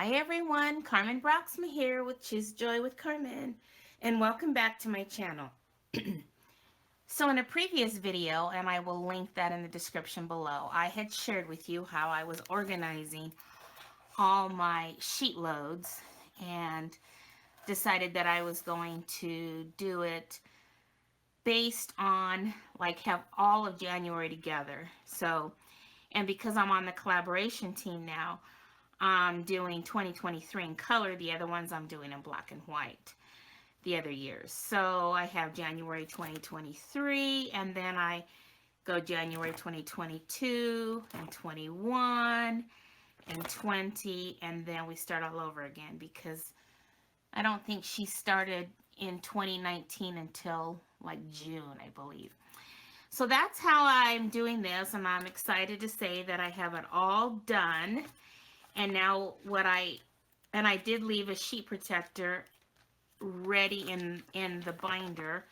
Hi everyone, Carmen Broxma here with Choose Joy with Carmen, and welcome back to my channel. So in a previous video, and I will link that in the description below, I had shared with you how I was organizing all my sheet loads and decided that I was going to do it based on like have all of January together. And because I'm on the collaboration team now, I'm doing 2023 in color. The other ones I'm doing in black and white the other years. So I have January 2023, and then I go January 2022 and 21 and 20, and then we start all over again because I don't think she started in 2019 until like June, I believe. So that's how I'm doing this, and I'm excited to say that I have it all done. And now I did leave a sheet protector ready in the binder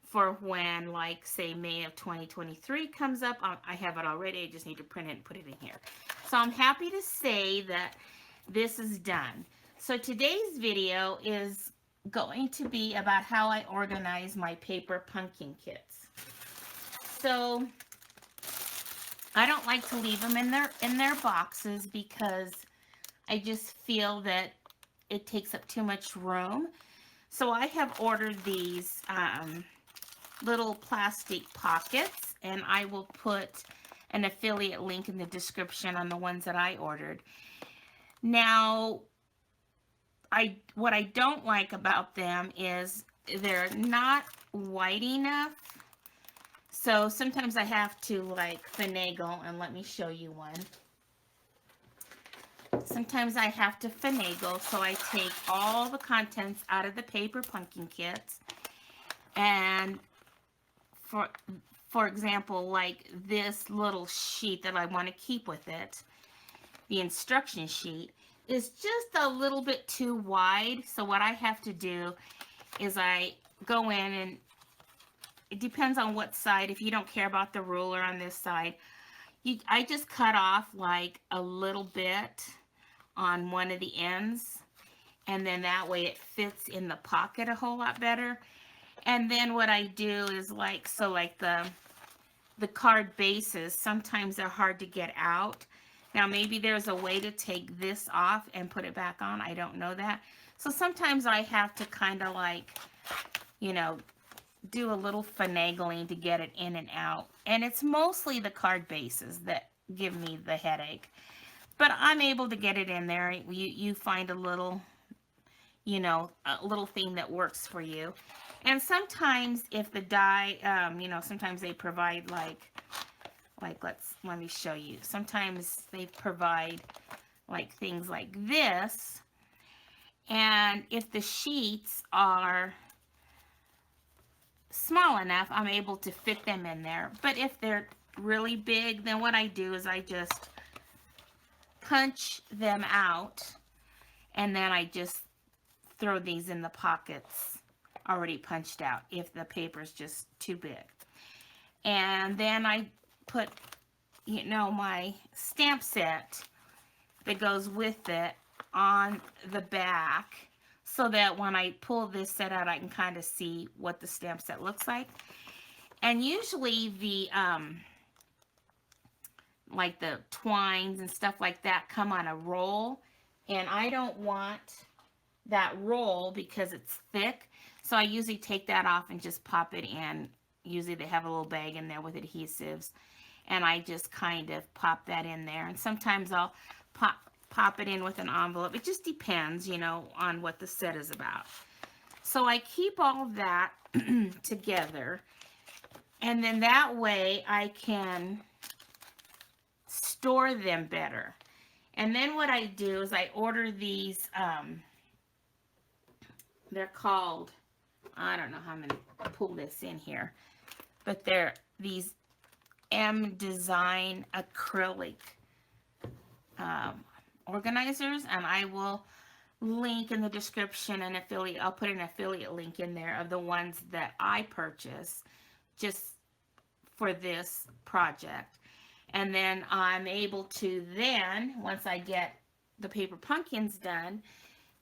for when, like, say May of 2023 comes up. I have it already. I just need to print it and put it in here. So I'm happy to say that this is done. So today's video is going to be about how I organize my paper pumpkin kits. So I don't like to leave them in their boxes because I just feel that it takes up too much room. So I have ordered these little plastic pockets, and I will put an affiliate link in the description on the ones that I ordered. Now, what I don't like about them is they're not wide enough. So sometimes I have to like finagle, and let me show you one. Sometimes I have to finagle, so I take all the contents out of the paper pumpkin kits, and for example, like this little sheet that I want to keep with it, the instruction sheet, is just a little bit too wide. So what I have to do is I go in, and it depends on what side. If you don't care about the ruler on this side, I just cut off like a little bit on one of the ends, and then that way it fits in the pocket a whole lot better. And then what I do is like the card bases, sometimes they're hard to get out. Now maybe there's a way to take this off and put it back on. I don't know that. So sometimes I have to kind of like, you know, do a little finagling to get it in and out. And it's mostly the card bases that give me the headache. But I'm able to get it in there. You find a little, a little thing that works for you. And sometimes if the die, sometimes they provide like let me show you. Sometimes they provide like things like this. And if the sheets are small enough, I'm able to fit them in there. But if they're really big, then what I do is I just punch them out, and then I just throw these in the pockets already punched out if the paper's just too big. And then I put, my stamp set that goes with it on the back, so that when I pull this set out, I can kind of see what the stamp set looks like. And usually the like the twines and stuff like that come on a roll, and I don't want that roll because it's thick, so I usually take that off and just pop it in. Usually they have a little bag in there with adhesives, and I just kind of pop that in there. And sometimes I'll pop it in with an envelope. It just depends, on what the set is about. So I keep all that together, and then that way I can store them better. And then what I do is I order these, they're called, I don't know how I'm going to pull this in here, but they're these M Design acrylic organizers, and I will link in the description an affiliate. I'll put an affiliate link in there of the ones that I purchase just for this project. And then I'm able to then, once I get the paper pumpkins done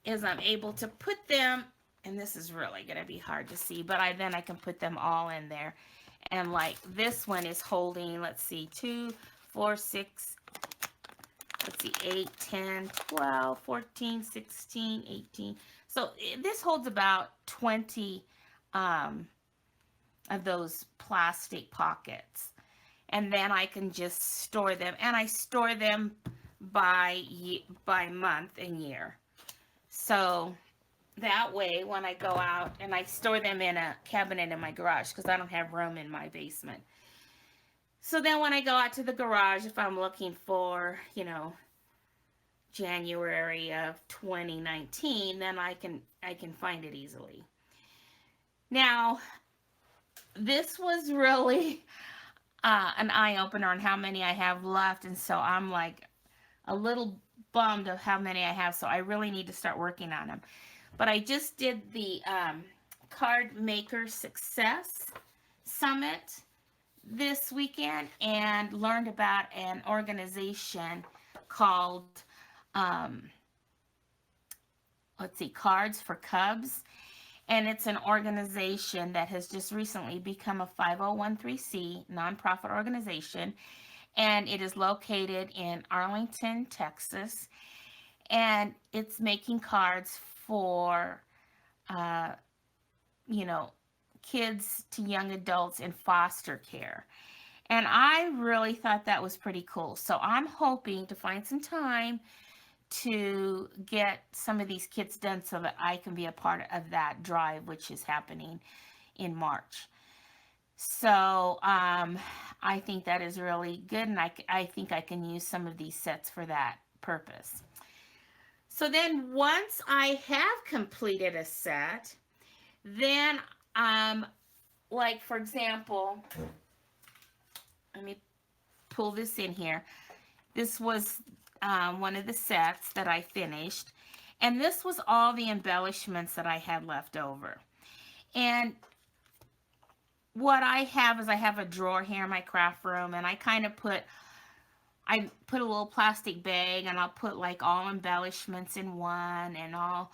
is I'm able to put them, and this is really going to be hard to see, but then I can put them all in there. And like this one is holding, let's see, 2, 4, 6, let's see, 8, 10, 12, 14, 16, 18. So this holds about 20 of those plastic pockets. And then I can just store them. And I store them by month and year. So that way, when I go out, and I store them in a cabinet in my garage because I don't have room in my basement. So then when I go out to the garage, if I'm looking for, January of 2019, then I can find it easily. Now, this was really an eye-opener on how many I have left, and so I'm like a little bummed of how many I have, so I really need to start working on them. But I just did the Card Maker Success Summit this weekend and learned about an organization called, let's see, Cards for Cubs. And it's an organization that has just recently become a 501c nonprofit organization. And it is located in Arlington, Texas. And it's making cards for, kids to young adults in foster care. And I really thought that was pretty cool. So I'm hoping to find some time to get some of these kits done so that I can be a part of that drive, which is happening in March. So I think that is really good, and I think I can use some of these sets for that purpose. So then once I have completed a set, then like for example, let me pull this in here. This was one of the sets that I finished, and this was all the embellishments that I had left over. And what I have is I have a drawer here in my craft room, and I put a little plastic bag, and I'll put like all embellishments in one and all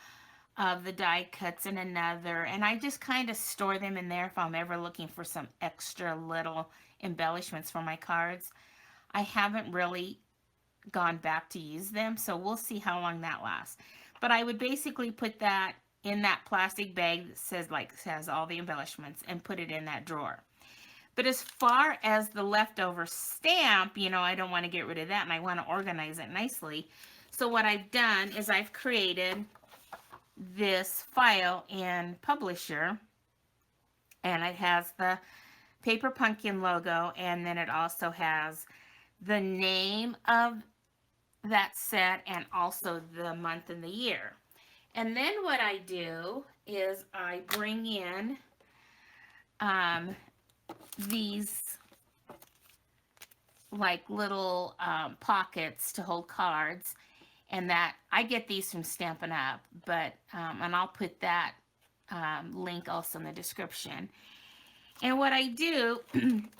of the die cuts in another, and I just kind of store them in there if I'm ever looking for some extra little embellishments for my cards. I haven't really gone back to use them, so we'll see how long that lasts. But I would basically put that in that plastic bag that says all the embellishments and put it in that drawer. But as far as the leftover stamp, I don't want to get rid of that, and I want to organize it nicely. So what I've done is I've created this file in Publisher, and it has the Paper Pumpkin logo, and then it also has the name of that set and also the month and the year. And then what I do is I bring in these like little pockets to hold cards, and that I get these from Stampin' Up, but and I'll put that link also in the description. And what I do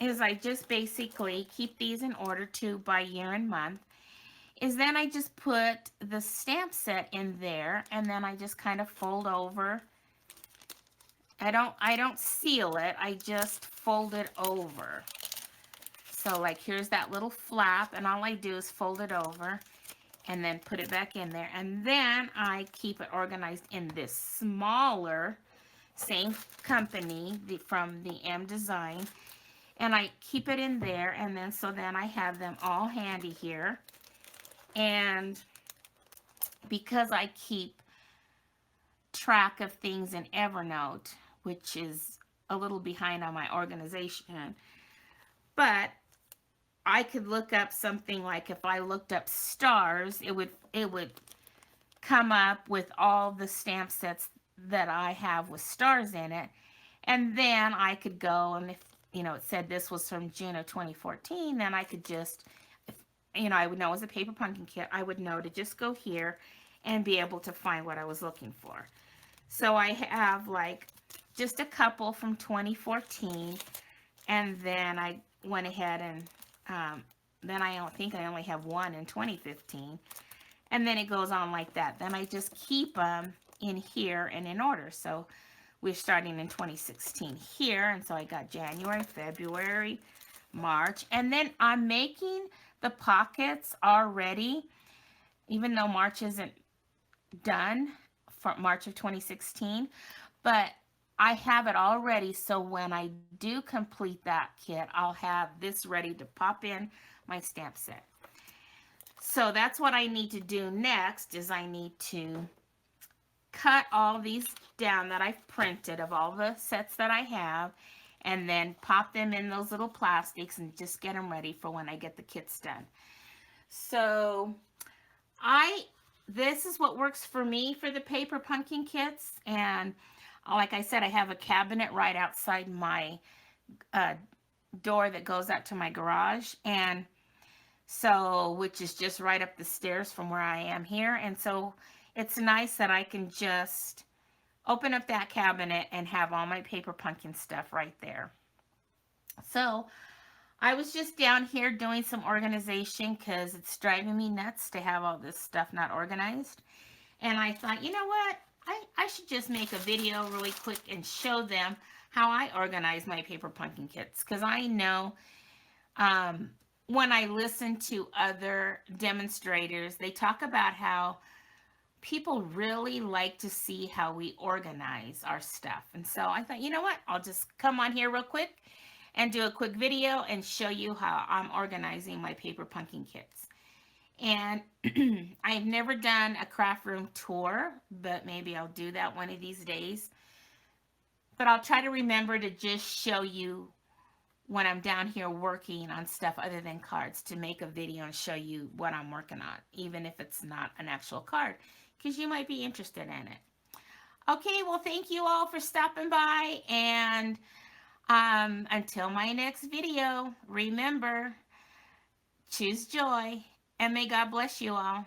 is I just basically keep these in order to by year and month. Is then I just put the stamp set in there, and then I just kind of fold over. I don't seal it, I just fold it over. So like here's that little flap, and all I do is fold it over and then put it back in there. And then I keep it organized in this smaller, same company from the M Design. And I keep it in there, and then then I have them all handy here. And because I keep track of things in Evernote, which is a little behind on my organization, but I could look up something like if I looked up stars, it would come up with all the stamp sets that I have with stars in it. And then I could go, and if it said this was from June of 2014, then I could just, I would know it was a paper pumpkin kit. I would know to just go here and be able to find what I was looking for. So I have like just a couple from 2014, and then I went ahead and then I don't think I only have one in 2015. And then it goes on like that. Then I just keep them in here and in order. So we're starting in 2016 here. And so I got January, February, March. And then I'm making the pockets already, even though March isn't done for March of 2016. But I have it all ready. So when I do complete that kit, I'll have this ready to pop in my stamp set. So that's what I need to do next is I need to cut all these down that I've printed of all the sets that I have and then pop them in those little plastics and just get them ready for when I get the kits done. So this is what works for me for the paper pumpkin kits, and like I said, I have a cabinet right outside my door that goes out to my garage, and so which is just right up the stairs from where I am here. And so it's nice that I can just open up that cabinet and have all my paper pumpkin stuff right there. So I was just down here doing some organization because it's driving me nuts to have all this stuff not organized. And I thought, you know what? I should just make a video really quick and show them how I organize my paper pumpkin kits. Because I know when I listen to other demonstrators, they talk about how people really like to see how we organize our stuff. And so I thought, you know what? I'll just come on here real quick and do a quick video and show you how I'm organizing my paper pumpkin kits. And I've never done a craft room tour, but maybe I'll do that one of these days. But I'll try to remember to just show you when I'm down here working on stuff other than cards, to make a video and show you what I'm working on, even if it's not an actual card, because you might be interested in it. Okay, well, thank you all for stopping by, and until my next video, remember, choose joy, and may God bless you all.